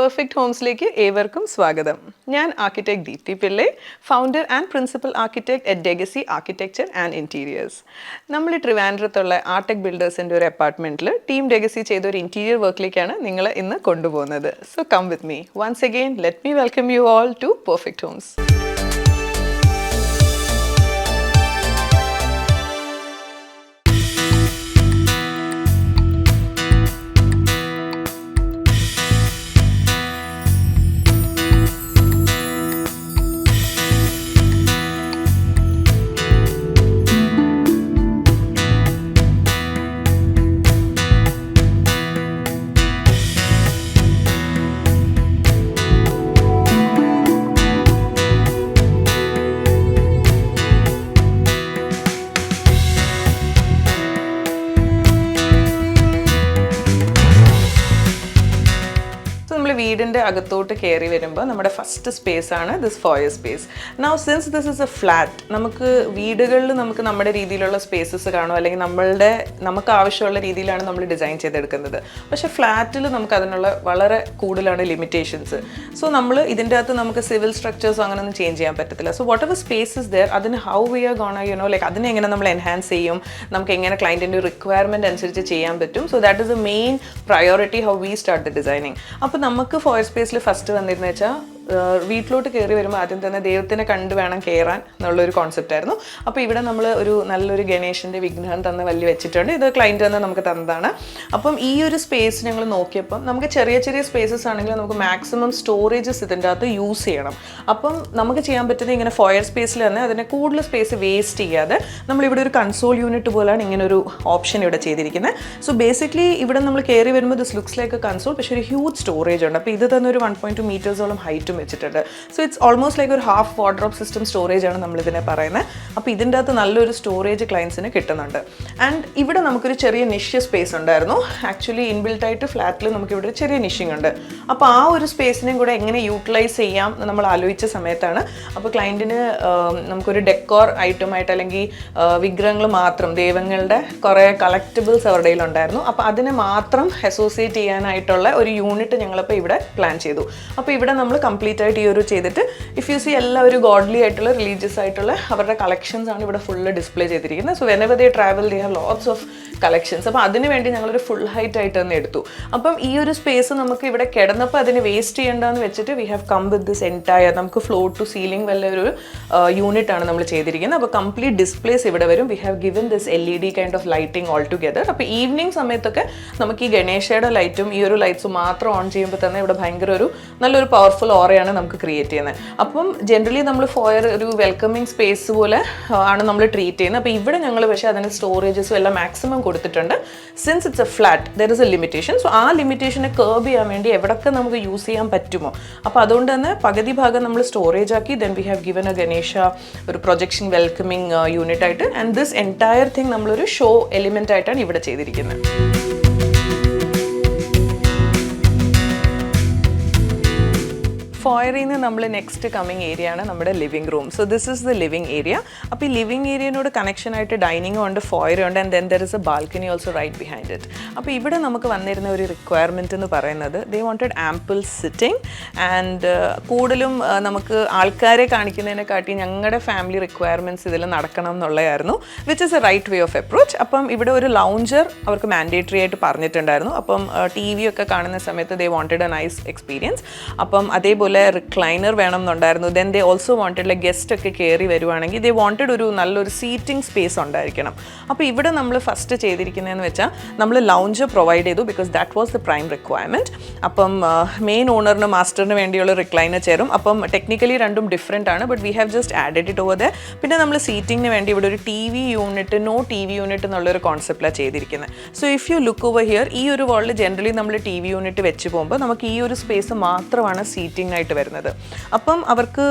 Perfect ഹോംസിലേക്ക് ഏവർക്കും സ്വാഗതം. ഞാൻ architect Deepthi Pillai, founder and principal architect at Legacy Architecture and interiors. നമ്മൾ ട്രിവാൻഡ്രത്തുള്ള ആർടെക് ബിൽഡേഴ്സിൻ്റെ ഒരു അപ്പാർട്ട്മെൻറ്റിൽ ടീം ലെഗസി ചെയ്ത ഒരു ഇൻറ്റീരിയർ വർക്കിലേക്കാണ് നിങ്ങളെ ഇന്ന് കൊണ്ടുപോകുന്നത്. So come with me. Once again let me welcome you all to Perfect Homes. വീടിൻ്റെ അകത്തോട്ട് കയറി വരുമ്പോൾ നമ്മുടെ ഫസ്റ്റ് സ്പേസ് ആണ് this foyer space. Now since this is a flat, നമുക്ക് വീടുകളിൽ നമുക്ക് നമ്മുടെ രീതിയിലുള്ള സ്പേസസ് കാണും, അല്ലെങ്കിൽ നമുക്ക് ആവശ്യമുള്ള രീതിയിലാണ് നമ്മൾ ഡിസൈൻ ചെയ്തെടുക്കുന്നത്. പക്ഷേ ഫ്ലാറ്റിൽ നമുക്ക് അതിനുള്ള വളരെ കൂടുതലാണ് ലിമിറ്റേഷൻസ്. സോ നമ്മൾ ഇതിൻ്റെ അകത്ത് നമുക്ക് സിവിൽ സ്ട്രക്ചേഴ്സ് അങ്ങനെയൊന്നും ചേഞ്ച് ചെയ്യാൻ പറ്റത്തില്ല. So whatever space is there, അതിന് how we are gonna like അതിനെ എങ്ങനെ നമ്മൾ എൻഹാൻസ് ചെയ്യും, നമുക്ക് എങ്ങനെ ക്ലയൻറ്റിൻ്റെ റിക്വയർമെൻറ്റ് അനുസരിച്ച് ചെയ്യാൻ പറ്റും. So that is A main priority how we start the designing. അപ്പോൾ നമുക്ക് ഫോയർ സ്പേസിൽ ഫസ്റ്റ് വന്നിരുന്നു വെച്ചാൽ വീട്ടിലോട്ട് കയറി വരുമ്പോൾ ആദ്യം തന്നെ ദൈവത്തിനെ കണ്ടു വേണം കയറാൻ എന്നുള്ളൊരു കോൺസെപ്റ്റ് ആയിരുന്നു. അപ്പോൾ ഇവിടെ നമ്മൾ ഒരു നല്ലൊരു ഗണേശൻ്റെ വിഗ്രഹം തന്ന് വലിയ വെച്ചിട്ടുണ്ട്. ഇത് ക്ലയൻറ്റ് തന്നെ നമുക്ക് തന്നതാണ്. അപ്പം ഈ ഒരു സ്പേസ് ഞങ്ങൾ നോക്കിയപ്പം നമുക്ക് ചെറിയ ചെറിയ സ്പേസസ് ആണെങ്കിലും നമുക്ക് മാക്സിമം സ്റ്റോറേജസ് ഇതിൻ്റെ അകത്ത് യൂസ് ചെയ്യണം. അപ്പം നമുക്ക് ചെയ്യാൻ പറ്റുന്നത് ഇങ്ങനെ ഫോയർ സ്പേസിൽ തന്നെ അതിനെ കൂടുതൽ സ്പേസ് വേസ്റ്റ് ചെയ്യാതെ നമ്മളിവിടെ ഒരു കൺസോൾ യൂണിറ്റ് പോലെയാണ് ഇങ്ങനെ ഒരു ഓപ്ഷൻ ഇവിടെ ചെയ്തിരിക്കുന്നത്. സോ ബേസിക്കലി ഇവിടെ നമ്മൾ കയറി വരുമ്പോൾ this looks like A console, പക്ഷേ ഒരു ഹ്യൂജ് സ്റ്റോറേജ് ഉണ്ട്. അപ്പോൾ ഇത് തന്നെ ഒരു 1.2 മീറ്റേഴ്സോളം ഹൈറ്റും വെച്ചിട്ടുണ്ട്. സോ ഇറ്റ്സ് ഓൾമോസ്റ്റ് ലൈക്ക് ഒരു ഹാഫ് വാർഡ്രോബ് സിസ്റ്റം സ്റ്റോറേജ് ആണ് നമ്മളിതിനെ പറയുന്നത്. അപ്പോൾ ഇതിൻ്റെ അകത്ത് നല്ലൊരു സ്റ്റോറേജ് ക്ലയൻസിന് കിട്ടുന്നുണ്ട്. ആൻഡ് ഇവിടെ നമുക്കൊരു ചെറിയ നിഷ് സ്പേസ് ഉണ്ടായിരുന്നു. ആക്ച്വലി ഇൻബിൽട്ട് ആയിട്ട് ഫ്ലാറ്റിൽ നമുക്കിവിടെ ഒരു ചെറിയ നിഷിങ് ഉണ്ട്. അപ്പോൾ ആ ഒരു സ്പേസിനെയും കൂടെ എങ്ങനെ യൂട്ടിലൈസ് ചെയ്യാം എന്ന് നമ്മൾ ആലോചിച്ച സമയത്താണ് അപ്പോൾ ക്ലയൻറ്റിന് നമുക്കൊരു ഡെക്കോർ ഐറ്റമായിട്ട് അല്ലെങ്കിൽ വിഗ്രഹങ്ങൾ മാത്രം, ദൈവങ്ങളുടെ കുറേ കളക്റ്റബിൾസ് അവരുടെ കയ്യിലുണ്ടായിരുന്നു. അപ്പോൾ അതിനെ മാത്രം അസോസിയേറ്റ് ചെയ്യാനായിട്ടുള്ള ഒരു യൂണിറ്റ് ഞങ്ങളിപ്പോൾ ഇവിടെ പ്ലാൻ ചെയ്തു. അപ്പോൾ ഇവിടെ നമ്മൾ കംപ്ലീറ്റ് ആയിട്ട് ഈ ഒരു ചെയ്തിട്ട് ഇഫ് യു സി എല്ലാവരും ഗോഡ്ലി ആയിട്ടുള്ള റിലീജിയസ് ആയിട്ടുള്ള അവരുടെ കളക്ഷൻസ് ആണ് ഇവിടെ ഫുള്ള് ഡിസ്പ്ലേ ചെയ്തിരിക്കുന്നത്. So whenever they travel they have lots of collections. അപ്പോൾ അതിന് വേണ്ടി ഞങ്ങളൊരു ഫുൾ ഹൈറ്റ് ആയിട്ട് തന്നെ എടുത്തു. അപ്പം ഈ ഒരു സ്പേസ് നമുക്ക് ഇവിടെ കിടന്നപ്പോൾ അതിന് വേസ്റ്റ് ചെയ്യേണ്ടതെന്ന് വെച്ചിട്ട് we have come with this entire, നമുക്ക് ഫ്ലോർ ടു സീലിംഗ് വല്ല ഒരു യൂണിറ്റ് ആണ് നമ്മൾ ചെയ്തിരിക്കുന്നത്. അപ്പോൾ കംപ്ലീറ്റ് ഡിസ്പ്ലേസ് ഇവിടെ വരും. V have given this LED kind of lighting all together. അപ്പോൾ ഈവനിങ് സമയത്തൊക്കെ നമുക്ക് ഈ ഗണേശയുടെ ലൈറ്റും ഈ ഒരു ലൈറ്റ്സും മാത്രം ഓൺ ചെയ്യുമ്പോൾ തന്നെ ഇവിടെ ഭയങ്കര ഒരു നല്ലൊരു പവർഫുൾ ഓറയാണ് നമുക്ക് ക്രിയേറ്റ് ചെയ്യുന്നത്. അപ്പം ജനറലി നമ്മൾ ഫോയർ ഒരു വെൽക്കമിങ് സ്പേസ് പോലെ ആണ് നമ്മൾ ട്രീറ്റ് ചെയ്യുന്നത്. അപ്പോൾ ഇവിടെ ഞങ്ങൾ പക്ഷേ അതിന് സ്റ്റോറേജസും എല്ലാം മാക്സിമം കൊടുത്തിട്ടുണ്ട്. Since it's A flat there is A limitation. So ആ ലിമിറ്റേഷനെ കർബ് ചെയ്യാൻ വേണ്ടി എവിടെയൊക്കെ നമുക്ക് യൂസ് ചെയ്യാൻ പറ്റുമോ, അപ്പോൾ അതുകൊണ്ട് തന്നെ പകുതി ഭാഗം നമ്മൾ സ്റ്റോറേജ് ആക്കി. Then we have given A Ganesha ഒരു പ്രൊജക്ഷൻ വെൽക്കമിങ് യൂണിറ്റ് ആയിട്ട്. ആൻഡ് ദിസ് എൻറ്റയർ തിങ് നമ്മളൊരു ഷോ എലിമെൻ്റ് ആയിട്ടാണ് ഇവിടെ ചെയ്തിരിക്കുന്നത്. ഫോയറിൽ നിന്ന് നമ്മൾ നെക്സ്റ്റ് കമ്മിങ് ഏരിയ ആണ് നമ്മുടെ living room. So this is the living area. അപ്പോൾ ഈ ലിവിംഗ് ഏരിയനോട് കണക്ഷൻ ആയിട്ട് ഡൈനിങ്ങും ഉണ്ട്, ഫോയറും ഉണ്ട്, and then there is a balcony also right behind it. അപ്പോൾ ഇവിടെ നമുക്ക് വന്നിരുന്ന ഒരു റിക്വയർമെൻറ്റ് എന്ന് പറയുന്നത് they wanted ample sitting and കൂടുതലും നമുക്ക് ആൾക്കാരെ കാണിക്കുന്നതിനെക്കാട്ടി ഞങ്ങളുടെ ഫാമിലി റിക്വയർമെൻറ്റ്സ് ഇതിൽ നടക്കണം എന്നുള്ളതായിരുന്നു, which is a right way of approach. അപ്പം ഇവിടെ ഒരു ലൗഞ്ചർ അവർക്ക് മാൻഡേറ്ററി ആയിട്ട് പറഞ്ഞിട്ടുണ്ടായിരുന്നു. അപ്പം TV ഒക്കെ കാണുന്ന സമയത്ത് they wanted A nice experience. അപ്പം അതേപോലെ റിക്ലൈനർ വേണം എന്നുണ്ടായിരുന്നു. Then they also wanted like guest ഒക്കെ കയറി വരുവാണെങ്കിൽ ദേ വാണ്ടഡ് ഒരു നല്ലൊരു സീറ്റിംഗ് സ്പേസ് ഉണ്ടായിരിക്കണം. അപ്പോൾ ഇവിടെ നമ്മൾ ഫസ്റ്റ് ചെയ്തിരിക്കുന്നതെന്ന് വെച്ചാൽ നമ്മൾ ലൗഞ്ച് പ്രൊവൈഡ് ചെയ്തു, because that was the prime requirement. അപ്പം മെയിൻ ഓണറിന് മാസ്റ്ററിന് വേണ്ടിയുള്ള റിക്ലൈനർ ചെയറും. അപ്പം ടെക്നിക്കലി രണ്ടും ഡിഫറെൻ്റ് ആണ്, but we have just added it over the. പിന്നെ നമ്മൾ സീറ്റിങ്ങിന് വേണ്ടി ഇവിടെ ഒരു TV unit, no TV unit എന്നുള്ളൊരു കോൺസെപ്റ്റിലാണ് ചെയ്തിരിക്കുന്നത്. So if you look over here, ഈ ഒരു വാളിൽ ജനറലി നമ്മൾ TV യൂണിറ്റ് വെച്ച് പോകുമ്പോൾ നമുക്ക് ഈ ഒരു സ്പേസ് മാത്രമാണ് സീറ്റിംഗ് ആയിട്ട് വരുന്നത്. അപ്പം അവർക്ക്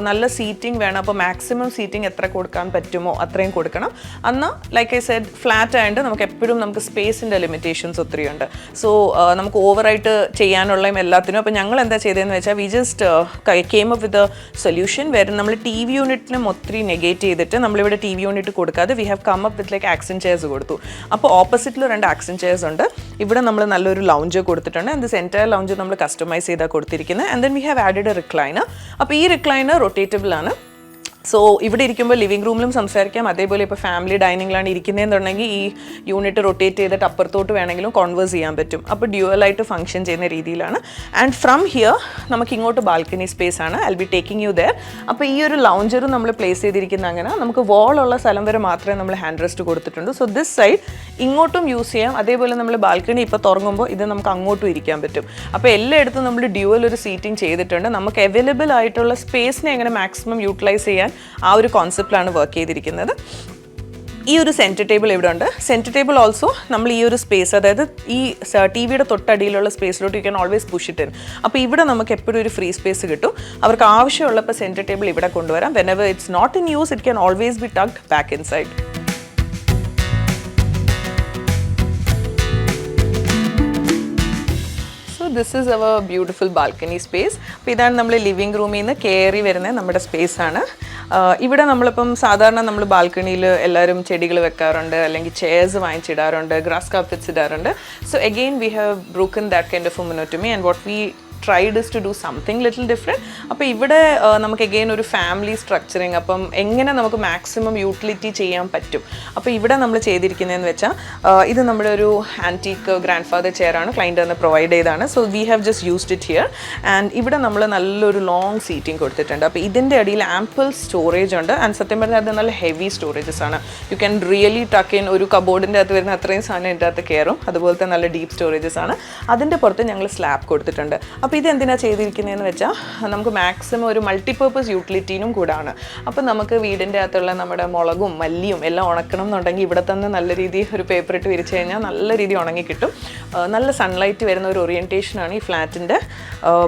നല്ല സീറ്റിംഗ് വേണം. അപ്പോൾ മാക്സിമം സീറ്റിംഗ് എത്ര കൊടുക്കാൻ പറ്റുമോ അത്രയും കൊടുക്കണം. എന്നാൽ ലൈക്ക് ഐ സെഡ് ഫ്ലാറ്റ് ആയതുകൊണ്ട് നമുക്ക് എപ്പോഴും നമുക്ക് സ്പേസിൻ്റെ ലിമിറ്റേഷൻസ് ഒത്തിരി ഉണ്ട്. സോ നമുക്ക് ഓവറായിട്ട് ചെയ്യാനുള്ളതും എല്ലാത്തിനും. അപ്പോൾ ഞങ്ങൾ എന്താ ചെയ്തതെന്ന് വെച്ചാൽ we just came up with a solution വേറെ നമ്മൾ ടി വി യൂണിറ്റിനും ഒത്തിരി നെഗേറ്റ് ചെയ്തിട്ട് നമ്മളിവിടെ ടി വി യൂണിറ്റ് കൊടുക്കാതെ we have come up with like accent chairs കൊടുത്തു. അപ്പോൾ ഓപ്പോസിറ്റിൽ 2 ആക്സൻ ചെയർസ് ഉണ്ട്. ഇവിടെ നമ്മൾ നല്ലൊരു ലൗഞ്ച് കൊടുത്തിട്ടുണ്ട്. ആൻഡ് ദിസ് എൻറ്റയർ ലൗഞ്ച് നമ്മൾ കസ്റ്റമൈസ് ചെയ്താണ് കൊടുത്തിരിക്കുന്നത്. And then we have added A recliner. അപ്പോൾ ഈ റിക്ലൈനർ റൊട്ടേറ്റബിൾ ആണ്. സോ ഇവിടെ ഇരിക്കുമ്പോൾ ലിവിംഗ് റൂമിലും സംസാരിക്കാം. അതേപോലെ ഇപ്പോൾ ഫാമിലി ഡൈനിങ്ങിലാണ് ഇരിക്കുന്നതെന്നുണ്ടെങ്കിൽ ഈ യൂണിറ്റ് റൊട്ടേറ്റ് ചെയ്തിട്ട് അപ്പുറത്തോട്ട് വേണമെങ്കിലും കോൺവേഴ്സ് ചെയ്യാൻ പറ്റും. അപ്പോൾ ഡ്യുവലായിട്ട് ഫംഗ്ഷൻ ചെയ്യുന്ന രീതിയിലാണ്. ആൻഡ് ഫ്രം ഹിയർ നമുക്ക് ഇങ്ങോട്ട് ബാൽക്കണി സ്പേസ് ആണ്. I be taking you there. അപ്പോൾ ഈ ഒരു ലൗഞ്ചറും നമ്മൾ പ്ലേസ് ചെയ്തിരിക്കുന്ന അങ്ങനെ നമുക്ക് വോളുള്ള സ്ഥലം വരെ മാത്രമേ നമ്മൾ ഹാൻഡ് റെസ്റ്റ് കൊടുത്തിട്ടുണ്ട്. സോ ദിസ് സൈഡ് ഇങ്ങോട്ടും യൂസ് ചെയ്യാം. അതേപോലെ നമ്മൾ ബാൽക്കണി ഇപ്പോൾ തുറങ്ങുമ്പോൾ ഇത് നമുക്ക് അങ്ങോട്ടും ഇരിക്കാൻ പറ്റും. അപ്പോൾ എല്ലായിടത്തും നമ്മൾ ഡ്യുവൽ ഒരു സീറ്റിംഗ് ചെയ്തിട്ടുണ്ട്. നമുക്ക് അവൈലബിൾ ആയിട്ടുള്ള സ്പേസിനെ എങ്ങനെ മാക്സിമം യൂട്ടിലൈസ് ചെയ്യാൻ ആ ഒരു കോൺസെപ്റ്റിലാണ് വർക്ക് ചെയ്തിരിക്കുന്നത്. ഈ ഒരു സെൻറ്റർ ടേബിൾ ഇവിടെ ഉണ്ട്. സെൻറ്റർ ടേബിൾ ഓൾസോ നമ്മൾ ഈ ഒരു സ്പേസ്, അതായത് ഈ ടി വിയുടെ തൊട്ടടിയിലുള്ള സ്പേസിലോട്ട് you can always push it in. അപ്പോൾ ഇവിടെ നമുക്ക് എപ്പോഴും ഒരു ഫ്രീ സ്പേസ് കിട്ടും. അവർക്ക് ആവശ്യമുള്ളപ്പോൾ സെൻറ്റർ ടേബിൾ ഇവിടെ കൊണ്ടുവരാം. Whenever it's not in use it can always be tucked back in side. This is our beautiful balcony space. അപ്പോൾ ഇതാണ് നമ്മൾ ലിവിംഗ് റൂമിൽ നിന്ന് കയറി വരുന്ന നമ്മുടെ സ്പേസാണ്. ഇവിടെ നമ്മളിപ്പം സാധാരണ നമ്മൾ ബാൽക്കണിയിൽ എല്ലാവരും ചെടികൾ വെക്കാറുണ്ട്, അല്ലെങ്കിൽ ചെയർസ് വാങ്ങിച്ചിടാറുണ്ട്, ഗ്രാസ് കാർപ്പറ്റ്സ് ഇടാറുണ്ട്. So again we have broken that kind of monotony and what we tried is to do something little different. അപ്പോൾ ഇവിടെ നമുക്ക് അഗെയിൻ ഒരു ഫാമിലി സ്ട്രക്ചറിങ്, അപ്പം എങ്ങനെ നമുക്ക് മാക്സിമം യൂട്ടിലിറ്റി ചെയ്യാൻ പറ്റും. അപ്പോൾ ഇവിടെ നമ്മൾ ചെയ്തിരിക്കുന്നതെന്ന് വെച്ചാൽ ഇത് നമ്മുടെ ഒരു ആൻറ്റീക്ക് ഗ്രാൻഡ് ഫാദർ ചെയറാണ്, ക്ലൈൻറ്റ് തന്നെ പ്രൊവൈഡ് ചെയ്താണ്. So we have just used it here. And ഇവിടെ നമ്മൾ നല്ലൊരു ലോങ് സീറ്റിംഗ് കൊടുത്തിട്ടുണ്ട്. അപ്പോൾ ഇതിൻ്റെ അടിയിൽ ആംപിൾ സ്റ്റോറേജ് ഉണ്ട്. ആൻഡ് സത്യം പറഞ്ഞാൽ അത് നല്ല ഹെവി സ്റ്റോറേജസ് ആണ്. You can really tuck in ഒരു കബോർഡിൻ്റെ അകത്ത് വരുന്ന അത്രയും സാധനം ഇതിൻ്റെ അകത്ത് കയറും. അതുപോലത്തെ നല്ല ഡീപ്പ് സ്റ്റോറേജസ് ആണ്. അതിൻ്റെ പുറത്ത് ഞങ്ങൾ സ്ലാബ് കൊടുത്തിട്ടുണ്ട്. അപ്പോൾ ഇത് എന്തിനാണ് ചെയ്തിരിക്കുന്നതെന്ന് വെച്ചാൽ നമുക്ക് മാക്സിമം ഒരു മൾട്ടിപർപ്പസ് യൂട്ടിലിറ്റിനും കൂടാണ്. അപ്പോൾ നമുക്ക് വീടിൻ്റെ അകത്തുള്ള നമ്മുടെ മുളകും മല്ലിയും എല്ലാം ഉണക്കണം എന്നുണ്ടെങ്കിൽ ഇവിടെ തന്നെ നല്ല രീതിയിൽ ഒരു പേപ്പർ ഇട്ട് വിരിച്ച് കഴിഞ്ഞാൽ നല്ല രീതിയിൽ ഉണങ്ങി കിട്ടും. നല്ല സൺലൈറ്റ് വരുന്ന ഒരു ഓറിയൻറ്റേഷനാണ് ഈ ഫ്ലാറ്റിൻ്റെ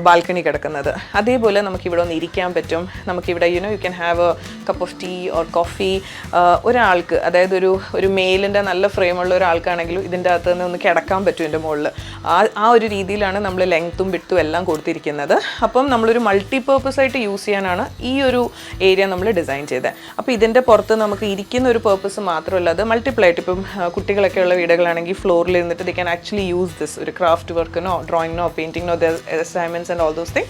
ബാൽക്കണി കിടക്കുന്നത്. അതേപോലെ നമുക്കിവിടെ ഒന്ന് ഇരിക്കാൻ പറ്റും. നമുക്കിവിടെ you can have a cup of tea or coffee. ഒരാൾക്ക്, അതായത് ഒരു മെയിലിൻ്റെ നല്ല ഫ്രെയിമുള്ള ഒരാൾക്കാണെങ്കിലും ഇതിൻ്റെ അകത്ത് നിന്ന് ഒന്ന് കിടക്കാൻ പറ്റും ഇതിൻ്റെ മുകളിൽ. ആ ഒരു രീതിയിലാണ് നമ്മൾ ലെങ്ത്തും വിഡ്ത്തും എല്ലാം കൊടുത്തിരിക്കുന്നത്. അപ്പം നമ്മളൊരു മൾട്ടിപർപ്പസ് ആയിട്ട് യൂസ് ചെയ്യാനാണ് ഈ ഒരു ഏരിയ നമ്മൾ ഡിസൈൻ ചെയ്തത്. അപ്പോൾ ഇതിൻ്റെ പുറത്ത് നമുക്ക് ഇരിക്കുന്ന ഒരു പർപ്പസ് മാത്രമല്ല, അത് മൾട്ടിപ്പിൾ ആയിട്ട് ഇപ്പം കുട്ടികളൊക്കെ ഉള്ള വീടുകളാണെങ്കിൽ ഫ്ലോറിൽ ഇരുന്നിട്ട് they can actually use this ഒരു ക്രാഫ്റ്റ് വർക്കിനോ ഡ്രോയിങ്ങിനോ പെയിൻറ്റിങ്ങിനോ assignments and all those thing.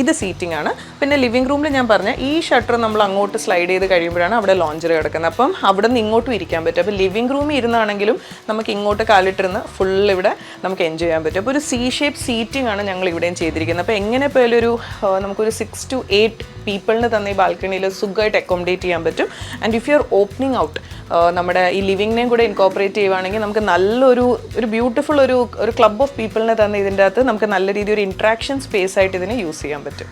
ഇത് സീറ്റിംഗ് ആണ്. പിന്നെ ലിവിംഗ് റൂമിൽ ഞാൻ പറഞ്ഞ ഈ ഷട്ടർ നമ്മൾ അങ്ങോട്ട് സ്ലൈഡ് ചെയ്ത് കഴിയുമ്പോഴാണ് അവിടെ ലോഞ്ചർ കിടക്കുന്നത്. അപ്പം അവിടെ നിന്ന് ഇങ്ങോട്ടും ഇരിക്കാൻ പറ്റും. അപ്പോൾ ലിവിംഗ് റൂമിൽ ഇരുന്നാണെങ്കിലും നമുക്ക് ഇങ്ങോട്ട് കാലിട്ടിരുന്ന് ഫുൾ ഇവിടെ നമുക്ക് എൻജോയ് ചെയ്യാൻ പറ്റും. അപ്പോൾ ഒരു സി ഷേപ്പ് സീറ്റിംഗ് ആണ് ഞങ്ങൾ ഇവിടെയും ചെയ്തിരിക്കുന്നത്. അപ്പോൾ എങ്ങനെ പോയാലും നമുക്കൊരു 6 to 8 പീപ്പിളിന് തന്നെ ഈ ബാൽക്കണിയിൽ സുഖമായിട്ട് അക്കോമഡേറ്റ് ചെയ്യാൻ പറ്റും. And if you R opening out നമ്മുടെ ഈ ലിവിങ്ങിനെയും കൂടെ ഇൻകോപ്പറേറ്റ് ചെയ്യുവാണെങ്കിൽ നമുക്ക് നല്ലൊരു ബ്യൂട്ടിഫുൾ ഒരു ക്ലബ് ഓഫ് പീപ്പിളിനെ തന്നെ ഇതിൻ്റെ അകത്ത് നമുക്ക് നല്ല രീതിയിൽ ഒരു ഇൻട്രാക്ഷൻ സ്പേസ് ആയിട്ട് ഇതിനെ യൂസ് ചെയ്യാൻ പറ്റും.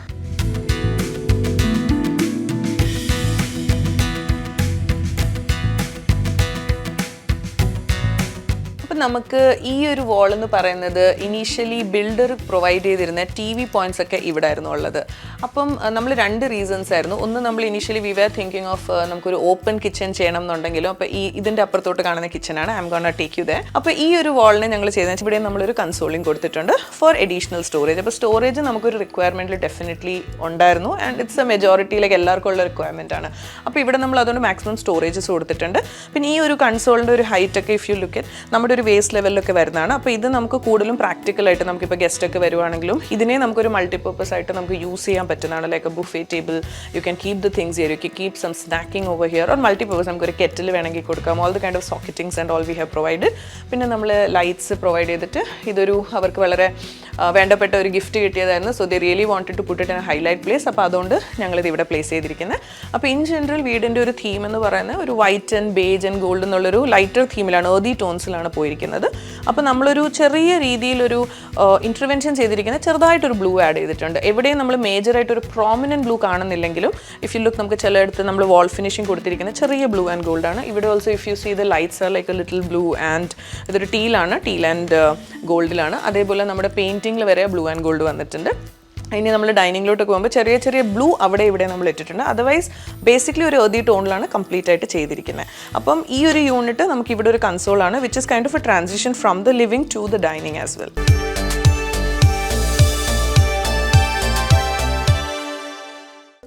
നമുക്ക് ഈ ഒരു വാൾ എന്ന് പറയുന്നത് ഇനീഷ്യലി ബിൽഡർ പ്രൊവൈഡ് ചെയ്തിരുന്ന TV പോയിന്റ്സ് ഒക്കെ ഇവിടെ ആയിരുന്നു ഉള്ളത്. അപ്പം നമ്മൾ 2 റീസൺസ് ആയിരുന്നു. ഒന്ന്, നമ്മൾ initially we were thinking of നമുക്കൊരു ഓപ്പൺ കിച്ചൺ ചെയ്യണം എന്നുണ്ടെങ്കിലും, അപ്പോൾ ഇതിൻ്റെ അപ്പുറത്തോട്ട് കാണുന്ന കിച്ചണാണ്. I'm gonna take you there. അപ്പോൾ ഈ ഒരു വാളിനെ ഞങ്ങൾ ചെയ്തത് ഇവിടെ നമ്മളൊരു കൺസോളിങ് കൊടുത്തിട്ടുണ്ട് ഫോർ അഡീഷണൽ സ്റ്റോറേജ്. അപ്പോൾ സ്റ്റോറേജ് നമുക്കൊരു റിക്വയർമെൻറ്റിൽ ഡെഫിനറ്റ്ലി ഉണ്ടായിരുന്നു. ആൻഡ് ഇറ്റ്സ് എ മെജോറിറ്റിയിലേക്ക് എല്ലാവർക്കും ഉള്ള റിക്വയർമെൻ്റ് ആണ്. അപ്പോൾ ഇവിടെ നമ്മൾ അതുകൊണ്ട് മാക്സിമം സ്റ്റോറേജസ് കൊടുത്തിട്ടുണ്ട്. പിന്നെ ഈ ഒരു കൺസോളിൻ്റെ ഒരു ഹൈറ്റ് ഒക്കെ ഇഫ് യു ലുക്ക് ഇറ്റ് നമ്മുടെ ഒരു വേസ്റ്റ് ലെവലിലൊക്കെ വരുന്നതാണ്. അപ്പോൾ ഇത് നമുക്ക് കൂടുതലും പ്രാക്ടിക്കലായിട്ട് നമുക്കിപ്പോൾ ഗസ്റ്റ് ഒക്കെ വരുവാണെങ്കിലും ഇതിനെ നമുക്കൊരു മൾട്ടിപർപ്പസ് ആയിട്ട് നമുക്ക് യൂസ് ചെയ്യാൻ പറ്റുന്നതാണ്. Like a buffet table, you can keep the things here, you can keep some snacking over here. Or multipurpose നമുക്കൊരു കെറ്റിൽ വേണമെങ്കിൽ കൊടുക്കാം. All the kind of socketings and all we have provided. പിന്നെ നമ്മൾ lights provide ചെയ്തിട്ട് ഇതൊരു അവർക്ക് വളരെ വേണ്ടപ്പെട്ട ഒരു ഗിഫ്റ്റ് കിട്ടിയതായിരുന്നു. So they really wanted to put it in a highlight place. അപ്പോൾ അതുകൊണ്ട് ഞങ്ങളിത് ഇവിടെ പ്ലേസ് ചെയ്തിരിക്കുന്നത്. അപ്പോൾ ഇൻ ജനറൽ വീടിൻ്റെ ഒരു തീം എന്ന് പറയുന്നത് ഒരു white and beige and gold എന്നുള്ളൊരു ലൈറ്റർ തീമിലാണ്, ഏർതി ടോൺസിലാണ് പോയിരിക്കുന്നത്. അപ്പോൾ നമ്മളൊരു ചെറിയ രീതിയിലൊരു ഇൻ്റർവെൻഷൻ ചെയ്തിരിക്കുന്നത് ചെറുതായിട്ടൊരു ബ്ലൂ ആഡ് ചെയ്തിട്ടുണ്ട്. എവിടെയും നമ്മൾ മേജറായിട്ട് ഒരു പ്രോമിനൻറ്റ് ബ്ലൂ കാണുന്നില്ലെങ്കിലും ഇഫ് യു ലുക്ക് നമുക്ക് ചിലയിടത്ത് നമ്മൾ വാൾ ഫിനിഷിംഗ് കൊടുത്തിരിക്കുന്നത് ചെറിയ ബ്ലൂ ആൻഡ് ഗോൾഡ് ആണ്. ഇവിടെ also if you see the lights are like a little blue and ഇതൊരു ടീൽ ആൻഡ് ഗോൾഡിലാണ്. അതേപോലെ നമ്മുടെ പെയിൻറ്റിങ്ങിൽ വരെ ബ്ലൂ ആൻഡ് ഗോൾഡ് വന്നിട്ടുണ്ട്. ഇനി നമ്മൾ ഡൈനിങ്ങിലോട്ട് പോകുമ്പോൾ ചെറിയ ചെറിയ ബ്ലൂ അവിടെ ഇവിടെ നമ്മൾ ഇട്ടിട്ടുണ്ട്. അതർവൈസ് ബേസിക്കലി ഒരു എർതി ടോണിലാണ് കംപ്ലീറ്റ് ആയിട്ട് ചെയ്തിരിക്കുന്നത്. അപ്പം ഈ ഒരു യൂണിറ്റ് നമുക്ക് ഇവിടെ ഒരു കൺസോളാണ് which is kind of a transition from the living to the dining as well.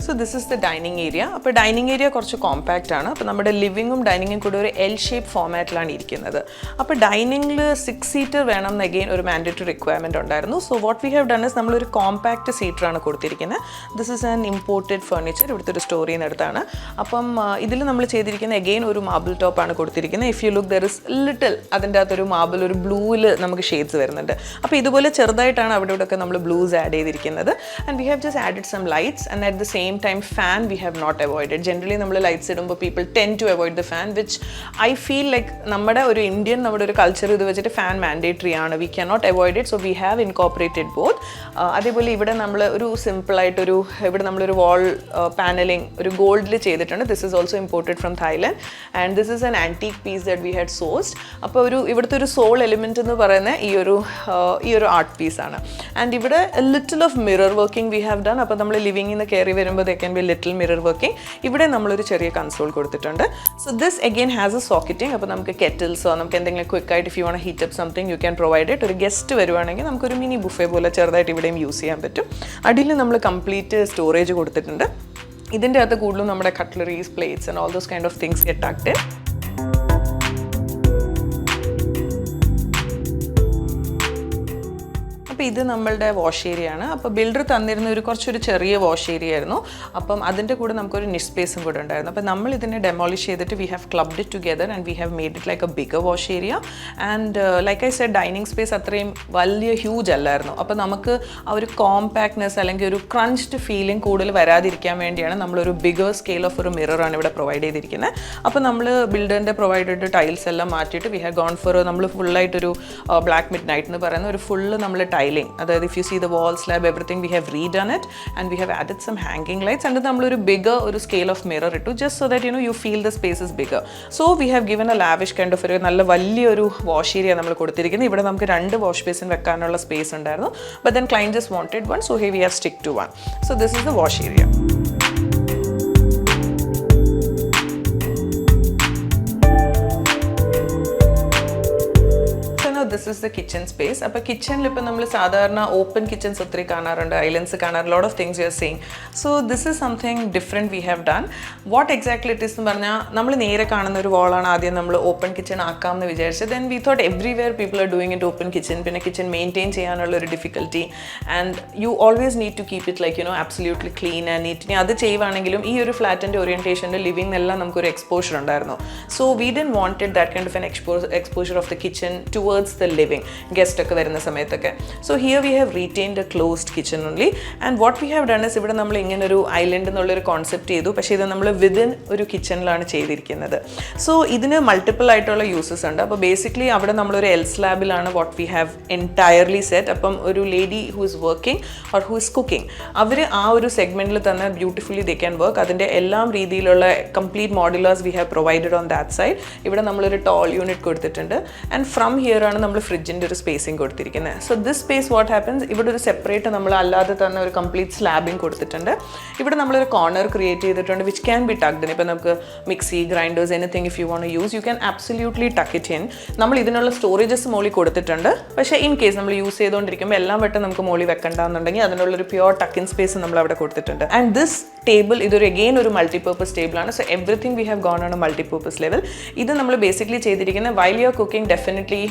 So this is the dining area. അപ്പോൾ ഡൈനിങ് ഏരിയ കുറച്ച് കോമ്പാക്റ്റ് ആണ്. അപ്പോൾ നമ്മുടെ ലിവിങ്ങും ഡൈനിങ്ങും കൂടെ ഒരു എൽ ഷേപ്പ് ഫോമാറ്റിലാണ് ഇരിക്കുന്നത്. അപ്പോൾ ഡൈനിങ്ങിൽ 6 സീറ്റർ വേണം എന്ന് അഗെയിൻ ഒരു മാൻഡേറ്ററി റിക്വയർമെൻറ്റ് ഉണ്ടായിരുന്നു. So what we have done is നമ്മളൊരു കോമ്പാക്റ്റ് സീറ്ററാണ് കൊടുത്തിരിക്കുന്നത്. This is an imported furniture, ഇവിടുത്തെ ഒരു സ്റ്റോറിയിൽ നിന്ന് എടുത്താണ്. അപ്പം ഇതിൽ നമ്മൾ ചെയ്തിരിക്കുന്ന അഗെയിൻ ഒരു മാർബിൾ ടോപ്പാണ് കൊടുത്തിരിക്കുന്നത്. If you look there is little അതിൻ്റെ അകത്തൊരു മാർബിൾ ഒരു ബ്ലൂവിൽ നമുക്ക് ഷെയ്ഡ്സ് വരുന്നുണ്ട്. അപ്പോൾ ഇതുപോലെ ചെറുതായിട്ടാണ് അവിടെ ഇവിടെയൊക്കെ നമ്മൾ ബ്ലൂസ് ആഡ് ചെയ്തിരിക്കുന്നത്. And we have just added some lights and at the same time fan we have not avoided. Generally നമ്മൾ lights ഇടുമ്പോൾ people tend to avoid the fan, which I feel like നമ്മുടെ ഒരു Indian നമ്മുടെ ഒരു culture ഇത് വെച്ചിട്ട് fan mandatory ആണ്. We cannot avoid it, so we have incorporated both. അതേപോലെ ഇവിടെ നമ്മൾ ഒരു സിമ്പിളായിട്ടൊരു ഇവിടെ നമ്മളൊരു വാൾ പാനലിംഗ് ഒരു ഗോൾഡിൽ ചെയ്തിട്ടുണ്ട്. This is also imported from Thailand and this is an antique piece that we had sourced. അപ്പോൾ ഒരു ഇവിടുത്തെ ഒരു സോൾ എലിമെൻറ്റ് എന്ന് പറയുന്ന ഈ ഒരു ആർട്ട് പീസാണ്. ആൻഡ് ഇവിടെ little of mirror working we have done. അപ്പോൾ നമ്മൾ ലിവിങ്ങിൽ നിന്ന് കയറി വരുമ്പോൾ they can be little mirror working. ഇവിടെ നമ്മളൊരു ചെറിയ കൺസോൾ കൊടുത്തിട്ടുണ്ട്. So this again has a socketing. അപ്പോൾ നമുക്ക് കെറ്റിൽസോ നമുക്ക് എന്തെങ്കിലും ക്വിക്കായിട്ട് if you want heat up something you can provide it. ഒരു ഗസ്റ്റ് വരുവാണെങ്കിൽ നമുക്കൊരു മിനി ബുഫേ പോലെ ചെറുതായിട്ട് ഇവിടെയും യൂസ് ചെയ്യാൻ പറ്റും. അടിയിൽ നമ്മൾ കംപ്ലീറ്റ് സ്റ്റോറേജ് കൊടുത്തിട്ടുണ്ട്. ഇതിൻ്റെ അകത്ത് കൂടുതലും നമ്മുടെ cutleries, plates and all those kind of things get tucked in. അപ്പോൾ ഇത് നമ്മളുടെ വാഷ് ഏരിയ ആണ്. അപ്പോൾ ബിൽഡർ തന്നിരുന്ന കുറച്ചൊരു ചെറിയ വാഷ് ഏരിയ ആയിരുന്നു. അപ്പം അതിൻ്റെ കൂടെ നമുക്കൊരു നിഷ് സ്പേസും കൂടെ ഉണ്ടായിരുന്നു. അപ്പോൾ നമ്മൾ ഇതിനെ ഡെമോളിഷ് ചെയ്തിട്ട് we have clubbed it together and we have made it like a bigger wash area. And like I said dining space അത്രയും വലിയ ഹ്യൂജ് അല്ലായിരുന്നു. അപ്പോൾ നമുക്ക് ആ ഒരു കോമ്പാക്ട്നെസ് അല്ലെങ്കിൽ ഒരു ക്രഞ്ച്ഡ് ഫീലിംഗ് കൂടുതൽ വരാതിരിക്കാൻ വേണ്ടിയാണ് നമ്മളൊരു ബിഗർ സ്കെയിൽ ഓഫ് ഒരു മിററാണ് ഇവിടെ പ്രൊവൈഡ് ചെയ്തിരിക്കുന്നത്. അപ്പോൾ നമ്മൾ ബിൽഡറിൻ്റെ പ്രൊവൈഡഡ് ടൈൽസ് എല്ലാം മാറ്റിയിട്ട് വി ഹാവ് ഗോൺ ഫോർ നമ്മൾ ഫുള്ളായിട്ടൊരു ബ്ലാക്ക് മിഡ് നൈറ്റ് എന്ന് പറയുന്ന ഒരു ഫുള്ള് നമ്മൾ ടൈലിംഗ്, അതായത് if you see the wall slab everything we have redone it and we have added some hanging lights and നമ്മളൊരു ബിഗർ ഒരു സ്കെയിൽ ഓഫ് മിറർ ഇട്ടു just so that you feel the space is bigger. So we have given a lavish kind of ഒരു നല്ല വലിയൊരു wash area നമ്മൾ കൊടുത്തിരിക്കുന്നത്. ഇവിടെ നമുക്ക് 2 വാഷ് ബേസിൻ വെക്കാനുള്ള സ്പേസ് ഉണ്ടായിരുന്നു. But then client just wanted one, so we have stick to one. So this is the wash area. This is the kitchen space. അപ്പോൾ കിച്ചണിൽ ഇപ്പോൾ നമ്മൾ സാധാരണ ഓപ്പൺ കിച്ചൺസ് ഒത്തിരി കാണാറുണ്ട്, ഐലൻഡ്സ് കാണാറുണ്ട്, lot of things you are seeing. So this is something different we have done. What exactly it is എന്ന് പറഞ്ഞാൽ നമ്മൾ നേരെ കാണുന്ന ഒരു വാളാണ് ആദ്യം നമ്മൾ ഓപ്പൺ കിച്ചൺ ആക്കാമെന്ന് വിചാരിച്ചത്. Then we thought everywhere people are doing it open kitchen. പിന്നെ കിച്ചൺ മെയിൻറ്റെയിൻ ചെയ്യാനുള്ള ഒരു difficulty and you always need to keep it like absolutely clean and neat. ഇനി അത് ചെയ്യുവാണെങ്കിലും ഈ ഒരു ഫ്ലാറ്റിൻ്റെ ഓറിയൻറ്റേഷൻ്റെ ലിവിങ്ങിനെല്ലാം നമുക്കൊരു എക്സ്പോഷർ ഉണ്ടായിരുന്നു. So we didn't wanted that kind of N exposure of the kitchen towards the living guest ഒക്കെ വരുന്ന സമയത്തൊക്കെ. So here we have retained A closed kitchen only. And what we have done is ഇവിടെ നമ്മൾ ഇങ്ങനെ ഒരു island എന്നുള്ളൊരു concept ചെയ്തു, പക്ഷേ ഇത് നമ്മൾ വിതിൻ ഒരു കിച്ചണിലാണ് ചെയ്തിരിക്കുന്നത്. സോ ഇതിന് മൾട്ടിപ്പിൾ ആയിട്ടുള്ള യൂസസ് ഉണ്ട്. അപ്പോൾ ബേസിക്കലി അവിടെ നമ്മളൊരു എൽ സ്ലാബിലാണ് what we have entirely set. അപ്പം ഒരു lady who is working or who is cooking അവർ ആ ഒരു സെഗ്മെൻറ്റിൽ തന്നെ ബ്യൂട്ടിഫുള്ളി ദേ ക്യാൻ വർക്ക്. അതിൻ്റെ എല്ലാം രീതിയിലുള്ള complete മോഡുലേഴ്സ് V have provided on that side. ഇവിടെ നമ്മളൊരു ടോൾ യൂണിറ്റ് കൊടുത്തിട്ടുണ്ട്. ആൻഡ് ഫ്രം ഹിയർ ആണ് നമ്മൾ ഫ്രിഡ്ജിൻ്റെ ഒരു സ്പേസിങ് കൊടുത്തിരിക്കുന്നത്. So this space what happens, ഇവിടെ ഒരു സെപ്പറേറ്റ് നമ്മൾ അല്ലാതെ തന്നെ ഒരു കംപ്ലീറ്റ് സ്ലാബിങ് കൊടുത്തിട്ടുണ്ട്. ഇവിടെ നമ്മളൊരു കോർണർ ക്രിയേറ്റ് ചെയ്തിട്ടുണ്ട് which can be tucked in. ഇപ്പോൾ നമുക്ക് mixie, grinders, anything if you want use you can absolutely tuck it in. നമ്മൾ ഇതിനുള്ള സ്റ്റോറേജസ് മോളി കൊടുത്തിട്ടുണ്ട്. പക്ഷേ ഇൻ കേസ് നമ്മൾ യൂസ് ചെയ്തുകൊണ്ടിരിക്കുമ്പോൾ എല്ലാം വട്ടം നമുക്ക് മോളി വെക്കണ്ടെന്നുണ്ടെങ്കിൽ അതിനുള്ളൊരു പ്യുവർ ടക്കിൻ സ്പേസ് നമ്മൾ അവിടെ കൊടുത്തിട്ടുണ്ട്. ആൻഡ് ദിസ് ടേബിൾ ഇതൊരു അഗെയിൻ ഒരു മൾട്ടിപർപ്പസ് ടേബിളാണ്. So everything we have gone on a multipurpose level. ഇത് നമ്മൾ ബേസിക്കലി ചെയ്തിരിക്കുന്നത് while you are cooking definitely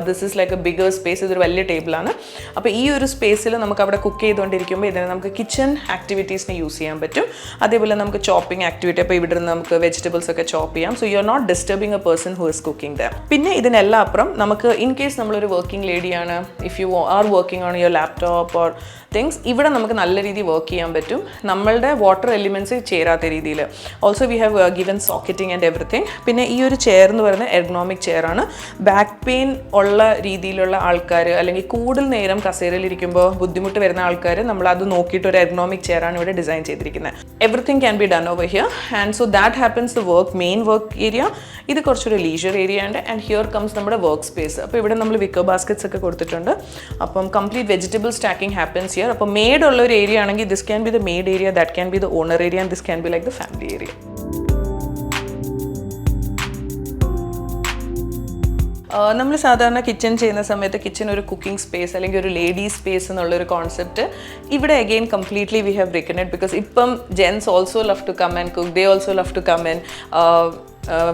this is like a bigger space. ഇതൊരു വലിയ ടേബിളാണ്. അപ്പോൾ ഈ ഒരു സ്പേസിൽ നമുക്ക് അവിടെ കുക്ക് ചെയ്തുകൊണ്ടിരിക്കുമ്പോൾ ഇതിനെ നമുക്ക് കിച്ചൺ ആക്ടിവിറ്റീസിന് യൂസ് ചെയ്യാൻ പറ്റും. അതേപോലെ നമുക്ക് ചോപ്പിംഗ് ആക്ടിവിറ്റി, അപ്പോൾ ഇവിടെ നിന്ന് നമുക്ക് വെജിറ്റബിൾസ് ഒക്കെ ചോപ്പ് ചെയ്യാം. So you are not disturbing a person who is cooking there. പിന്നെ ഇതിനെല്ലാം അപ്പുറം നമുക്ക് ഇൻ കേസ് നമ്മളൊരു വർക്കിംഗ് ലേഡിയാണ്, if you are working on your laptop or things, ഇവിടെ നമുക്ക് നല്ല രീതിയിൽ വർക്ക് ചെയ്യാൻ പറ്റും. നമ്മളുടെ വാട്ടർ വാട്ടർ എലിമെൻറ്റ്സ് ചേരാത്ത രീതിയിൽ. Also we have given socketing and everything. പിന്നെ ഈ ഒരു ചെയർ എന്ന് പറയുന്നത് എർഗണോമിക് ചെയറാണ്. ബാക്ക് പെയിൻ ഉള്ള രീതിയിലുള്ള ആൾക്കാർ അല്ലെങ്കിൽ കൂടുതൽ നേരം കസേരയിലിരിക്കുമ്പോൾ ബുദ്ധിമുട്ട് വരുന്ന ആൾക്കാർ നമ്മൾ അത് നോക്കിയിട്ട് ഒരു എർഗണോമിക് ചെയറാണ് ഇവിടെ ഡിസൈൻ ചെയ്തിരിക്കുന്നത്. Everything can be done over here and so that happens the main work area. ഇത് കുറച്ചൊരു ലീജർ ഏരിയ ഉണ്ട് ആൻഡ് ഹിയർ കംസ് നമ്മുടെ വർക്ക് സ്പേസ്. അപ്പോൾ ഇവിടെ നമ്മൾ വിക്കർ ബാസ്ക്കറ്റ്സ് ഒക്കെ കൊടുത്തിട്ടുണ്ട്. അപ്പം complete vegetable stacking happens here. അപ്പോൾ മെയ്ഡ് ഉള്ള ഒരു ഏരിയ ആണെങ്കിൽ this can be the maid area, that can be the owner area and this can be like the family area. നമ്മൾ സാധാരണ കിച്ചൺ ചെയ്യുന്ന സമയത്ത് കിച്ചൺ ഒരു കുക്കിംഗ് സ്പേസ് അല്ലെങ്കിൽ ഒരു ലേഡി സ്പേസ് എന്നുള്ളൊരു കോൺസെപ്റ്റ് ഇവിടെ again completely we have broken it because ഇപ്പം gents also love to come and cook, they also love to come and